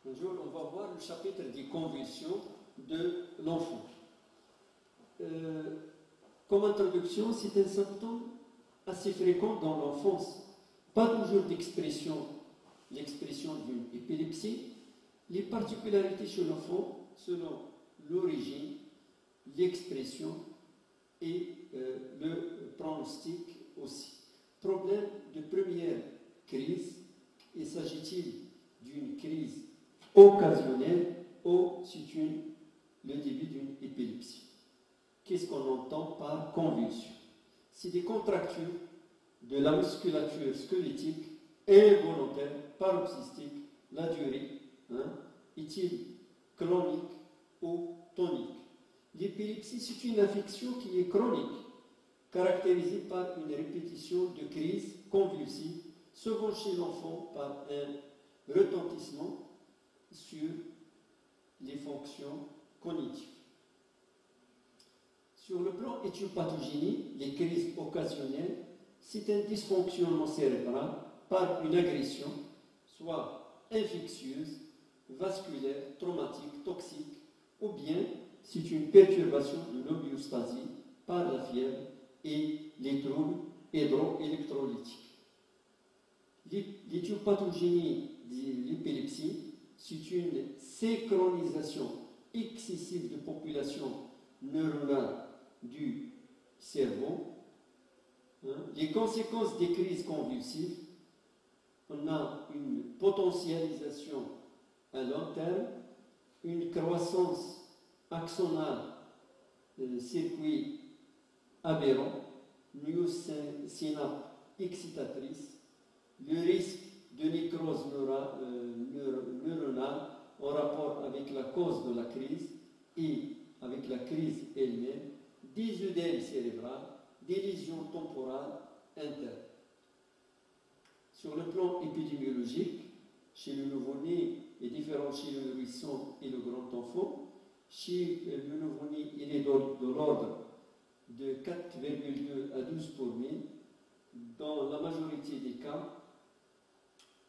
Bonjour, on va voir le chapitre des convulsions de l'enfant. Comme introduction, c'est un symptôme assez fréquent dans l'enfance. Pas toujours l'expression d'une épilepsie. Les particularités chez l'enfant, selon l'origine, l'expression et le pronostic aussi. Problème de première crise, et s'agit-il d'une crise occasionnelle ou c'est le début d'une épilepsie? Qu'est-ce qu'on entend par convulsion? C'est des contractures de la musculature squelettique involontaire, paroxystique, la durée, est-il chronique ou tonique? L'épilepsie, c'est une affection qui est chronique, caractérisée par une répétition de crises convulsives, souvent chez l'enfant par un retentissement sur les fonctions cognitives. Sur le plan éthiopathogénie, les crises occasionnelles, c'est un dysfonctionnement cérébral par une agression, soit infectieuse, vasculaire, traumatique, toxique, ou bien c'est une perturbation de l'homéostasie par la fièvre et les troubles hydroélectrolytiques. L'éthiopathogénie de l'épilepsie, c'est une synchronisation excessive de population neuronale du cerveau. Les conséquences des crises convulsives, on a une potentialisation à long terme, une croissance axonale, circuit aberrant, synapse excitatrice, le risque de nécrose neuronale en rapport avec la cause de la crise et avec la crise elle-même, des œdèmes cérébrales, des lésions temporales internes. Sur le plan épidémiologique, chez le nouveau-né est différent chez le nourrisson et le grand enfant. Chez le nouveau-né, il est de l'ordre de 4,2 à 12 pour 1000. Dans la majorité des cas,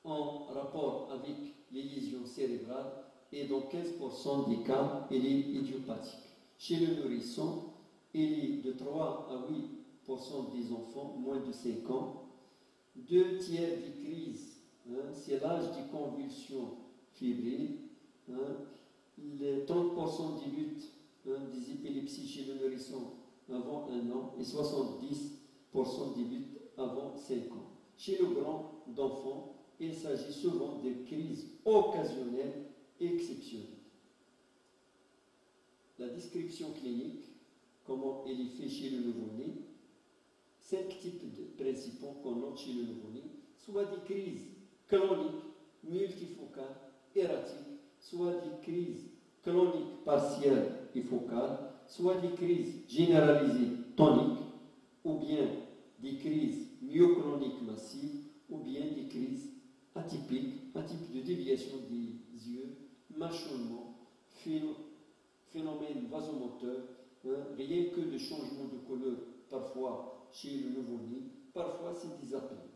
en rapport avec les lésions cérébrales, et dans 15% des cas, elle est idiopathique. Chez le nourrisson, il est de 3 à 8% des enfants, moins de 5 ans. 2 tiers des crises, c'est l'âge des convulsions fébriles. Les 30% débutent des épilepsies chez le nourrisson avant 1 an et 70% débutent avant 5 ans. Chez le grand d'enfant, il s'agit souvent de crises occasionnelles exceptionnelles. La description clinique, comment elle est faite chez le nouveau-né, 5 types de principaux qu'on note chez le nouveau-né, soit des crises cloniques, multifocales, erratiques, soit des crises cloniques partielles et focales, soit des crises généralisées toniques, ou bien des crises myocloniques massives, ou bien des crises atypiques, un type de déviation des yeux, mâchonnement, phénomène vasomoteur, rien que de changement de couleur, parfois chez le nouveau-né, parfois c'est des apnées.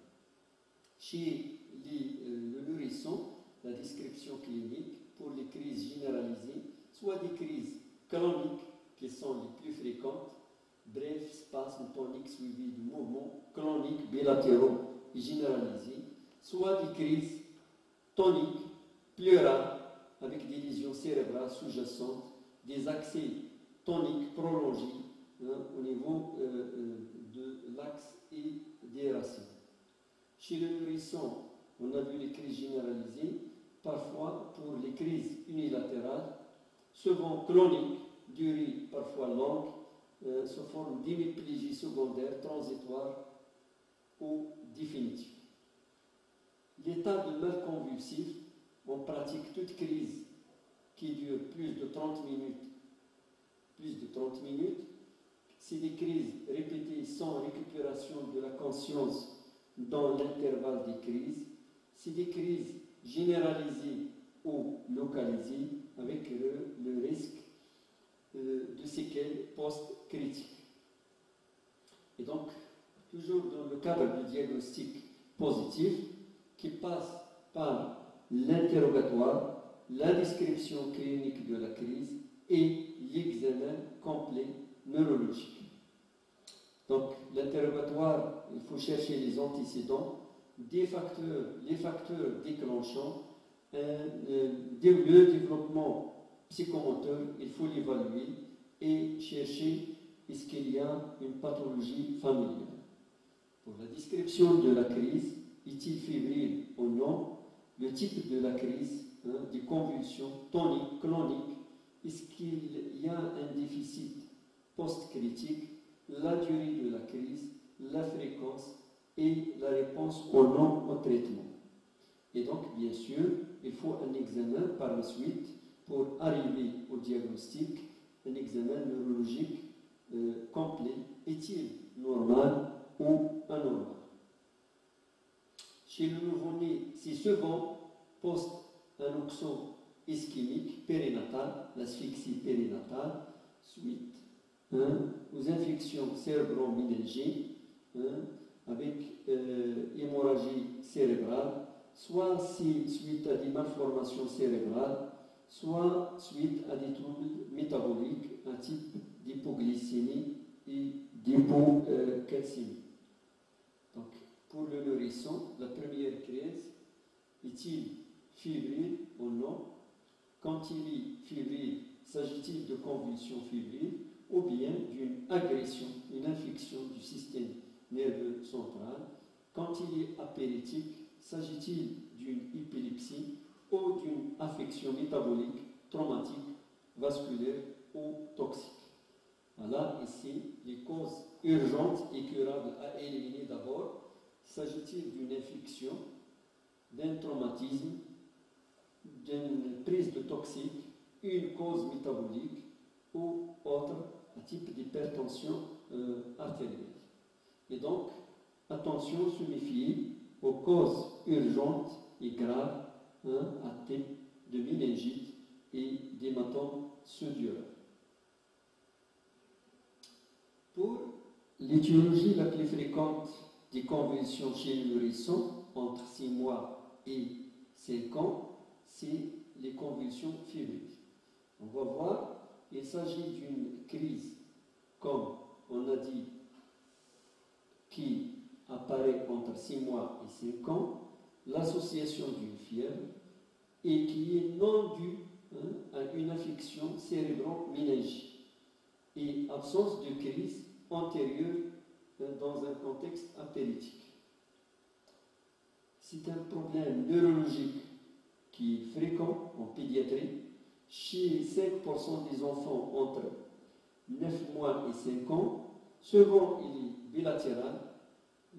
Chez le nourrisson, la description clinique pour les crises généralisées, soit des crises cloniques qui sont les plus fréquentes, bref, spasmes toniques suivis de mouvements cloniques bilatéraux et généralisés, soit des crises toniques, pleurales, avec des lésions cérébrales sous-jacentes, des accès toniques prolongés au niveau de l'axe et des racines. Chez le nourrisson, on a vu les crises généralisées, parfois pour les crises unilatérales, souvent cloniques, durée parfois longue, sous forme d'hémiplégie secondaire, transitoire ou définitive. L'état de mal convulsif, on pratique toute crise qui dure plus de 30 minutes, c'est des crises répétées sans récupération de la conscience dans l'intervalle des crises, c'est des crises généralisées ou localisées avec le risque de séquelles post-critiques. Et donc, toujours dans le cadre du diagnostic positif qui passe par l'interrogatoire, la description clinique de la crise et l'examen complet neurologique. Donc, l'interrogatoire, il faut chercher les antécédents, les facteurs déclenchants, le développement psychomoteur, il faut l'évaluer et chercher est-ce qu'il y a une pathologie familiale. Pour la description de la crise, est-il fébrile ou non? Le type de la crise, des convulsions toniques, cloniques, est-ce qu'il y a un déficit post-critique, la durée de la crise, la fréquence et la réponse ou non au traitement. Et donc, bien sûr, il faut un examen par la suite pour arriver au diagnostic, un examen neurologique complet. Est-il normal ou anormal? Chez le nouveau-né, c'est second post-anoxon ischémique périnatale, l'asphyxie périnatale, suite aux infections cérébro-méningées avec hémorragie cérébrale, soit suite à des malformations cérébrales, soit suite à des troubles métaboliques, un type d'hypoglycémie et d'hypocalcémie. Donc, pour le nourrisson, la première crise, est-il fébrile ou non? Quand il est fébrile, s'agit-il de convulsions fébriles ou bien d'une agression, une infection du système nerveux central? Quand il est apéritique, s'agit-il d'une épilepsie ou d'une affection métabolique, traumatique, vasculaire ou toxique? Voilà ici les causes urgentes et curables à éliminer d'abord. S'agit-il d'une infection, d'un traumatisme, d'une prise de toxique, une cause métabolique ou autre type d'hypertension artérielle? Et donc, attention, se méfier aux causes urgentes et graves atteintes de méningite et d'hématome sudoreux. Pour l'étiologie la plus fréquente des convulsions chez le nourrisson, entre 6 mois et 5 ans, c'est les convulsions fébriles. On va voir, il s'agit d'une crise, comme on a dit, qui apparaît entre 6 mois et 5 ans, l'association d'une fièvre, et qui est non due à une infection cérébro-méningique, et absence de crise antérieure dans un contexte apéritique. C'est un problème neurologique qui est fréquent en pédiatrie chez 5% des enfants entre 9 mois et 5 ans. Souvent, il est bilatéral.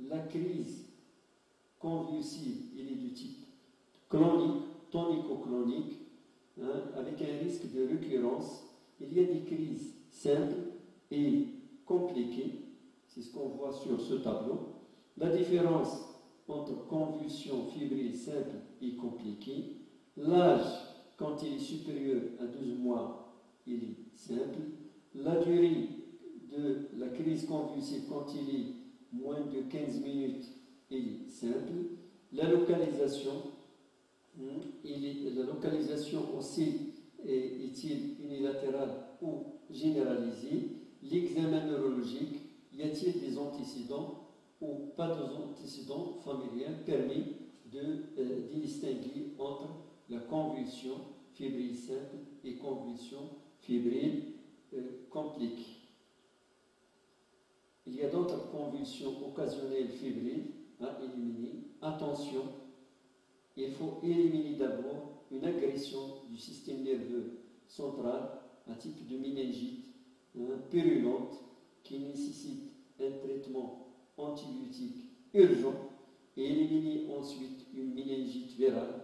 La crise convulsive, il est du type clonique, tonico-clonique, avec un risque de récurrence. Il y a des crises simples et compliquées. C'est ce qu'on voit sur ce tableau. La différence entre convulsions fébriles simples et compliquées, l'âge, quand il est supérieur à 12 mois, il est simple. La durée de la crise convulsive, quand il est moins de 15 minutes, il est simple. La localisation, la localisation aussi est-il unilatérale ou généralisée? L'examen neurologique, y a-t-il des antécédents ou pas d'antécédents familiaux permet de distinguer entre la convulsion fébrile simple et convulsion fébrile compliquée. Il y a d'autres convulsions occasionnelles fébriles à éliminer. Attention, il faut éliminer d'abord une agression du système nerveux central, un type de méningite purulente qui nécessite un traitement antibiotique urgent et éliminer ensuite une méningite virale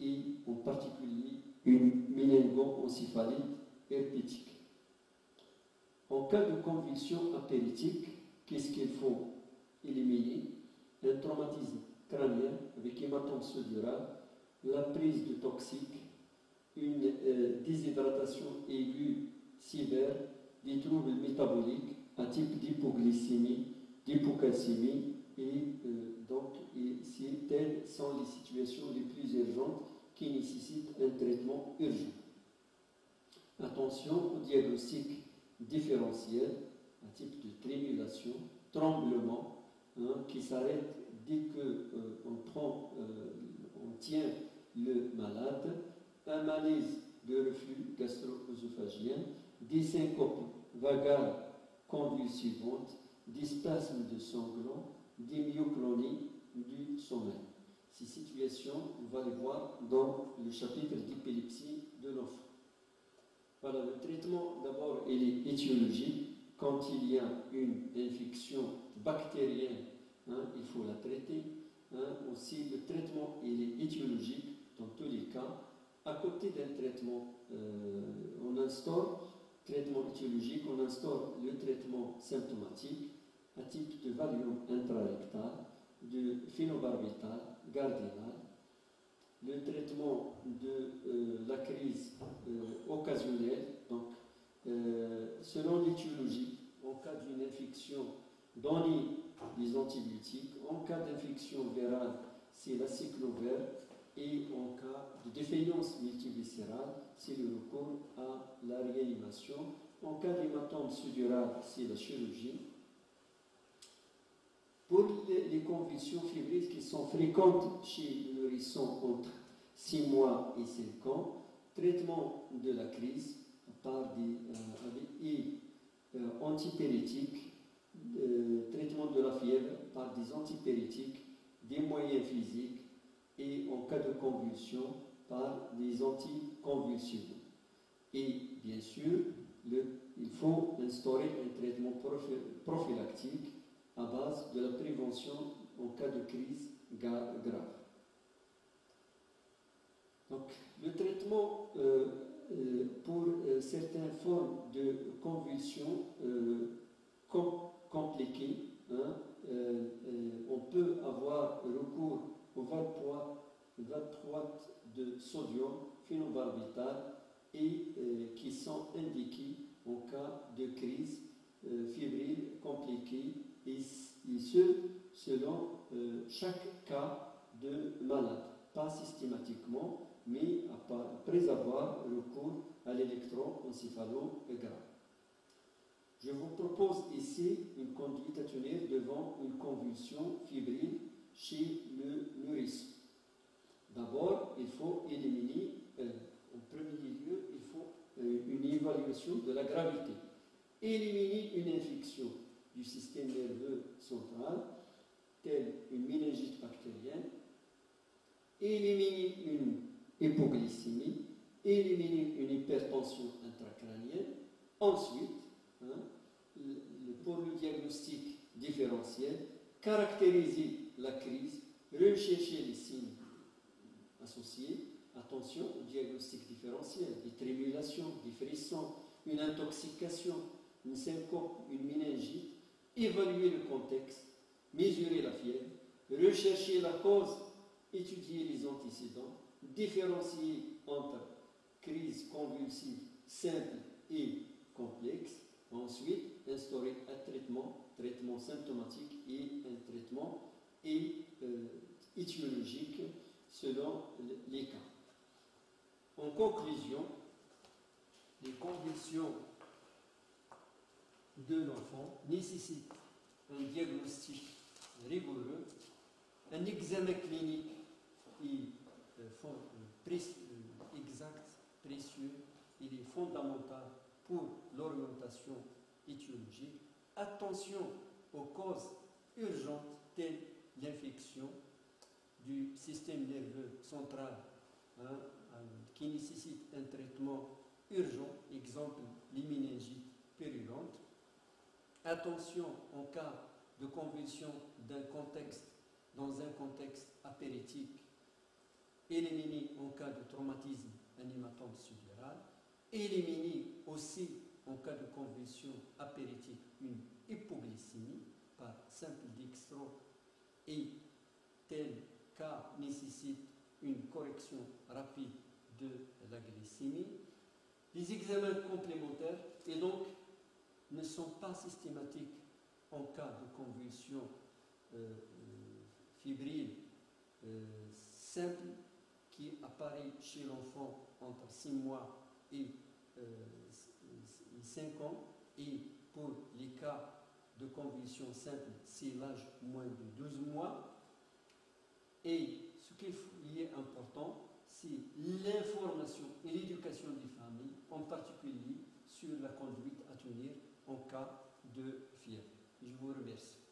et en particulier une méningo-encéphalite herpétique. En cas de convulsion apéritique, qu'est-ce qu'il faut éliminer? Un traumatisme crânien avec hématome sudorale, la prise de toxiques, une déshydratation aiguë sévère, des troubles métaboliques, un type d'hypoglycémie, d'hypocalcémie et situations les plus urgentes qui nécessitent un traitement urgent. Attention au diagnostic différentiel, un type de trémulation, tremblement, qui s'arrête dès on tient le malade, un malaise de reflux gastro-œsophagien, des syncopes vagales convulsivantes, des spasmes de sanglants, des myoclonies du sommeil. Ces situations, on va les voir dans le chapitre d'épilepsie de l'enfant. Voilà, le traitement d'abord il est étiologique. Quand il y a une infection bactérienne, il faut la traiter. Aussi, le traitement il est étiologique dans tous les cas. À côté d'un traitement, on instaure traitement étiologique, on instaure le traitement symptomatique à type de Valium intrarectal, de phénobarbital, gardénal, le traitement de la crise occasionnelle, donc selon l'étiologie, en cas d'une infection, donner des antibiotiques, en cas d'infection virale, c'est la cyclovir, et en cas de défaillance multiviscérale, c'est le recours à la réanimation. En cas d'hématome suddural, c'est la chirurgie. Pour les convulsions fébriles qui sont fréquentes chez le nourrisson entre 6 mois et 5 ans, traitement de la crise par des antipyrétiques, traitement de la fièvre par des antipyrétiques, des moyens physiques et en cas de convulsion par des anticonvulsivants. Et bien sûr, il faut instaurer un traitement prophylactique à base de la prévention en cas de crise grave. Donc, le traitement pour certaines formes de convulsions compliquées, on peut avoir recours aux valproate de sodium, phénobarbital, et qui sont indiqués en cas de crise fébrile compliquée, et ce, selon chaque cas de malade, pas systématiquement, mais après avoir recours à l'électroencéphalogramme. Je vous propose ici une conduite à tenir devant une convulsion fébrile chez le nourrisson. D'abord, il faut éliminer, en premier lieu, il faut une évaluation de la gravité. Éliminer une infection du système nerveux central, telle une méningite bactérienne, éliminer une hypoglycémie, éliminer une hypertension intracrânienne. Ensuite, pour le diagnostic différentiel, caractériser la crise, rechercher les signes associés. Attention au diagnostic différentiel, des trémulations, des frissons, une intoxication, une syncope, une méningite, évaluer le contexte, mesurer la fièvre, rechercher la cause, étudier les antécédents, différencier entre crise convulsive simple et complexe, ensuite instaurer un traitement symptomatique et un traitement étiologique selon les cas. En conclusion, les convulsions de l'enfant nécessitent un diagnostic rigoureux, un examen clinique exact, précieux, il est fondamental pour l'orientation étiologique. Attention aux causes urgentes telles l'infection du système nerveux central qui nécessite un traitement urgent, exemple les méningites purulentes. Attention en cas de convulsion dans un contexte apéritique, éliminer en cas de traumatisme un hématome suddural, éliminer aussi en cas de convulsion apéritique une hypoglycémie par simple dextro, et tel cas nécessite une correction rapide de la glycémie. Les examens complémentaires et donc ne sont pas systématiques en cas de convulsion fébrile simple qui apparaît chez l'enfant entre 6 mois et 5 ans, et pour les cas de convulsion simple, c'est l'âge moins de 12 mois. Et ce qui est important, c'est l'information et l'éducation des familles, en particulier sur la conduite à tenir en cas de fièvre. Je vous remercie.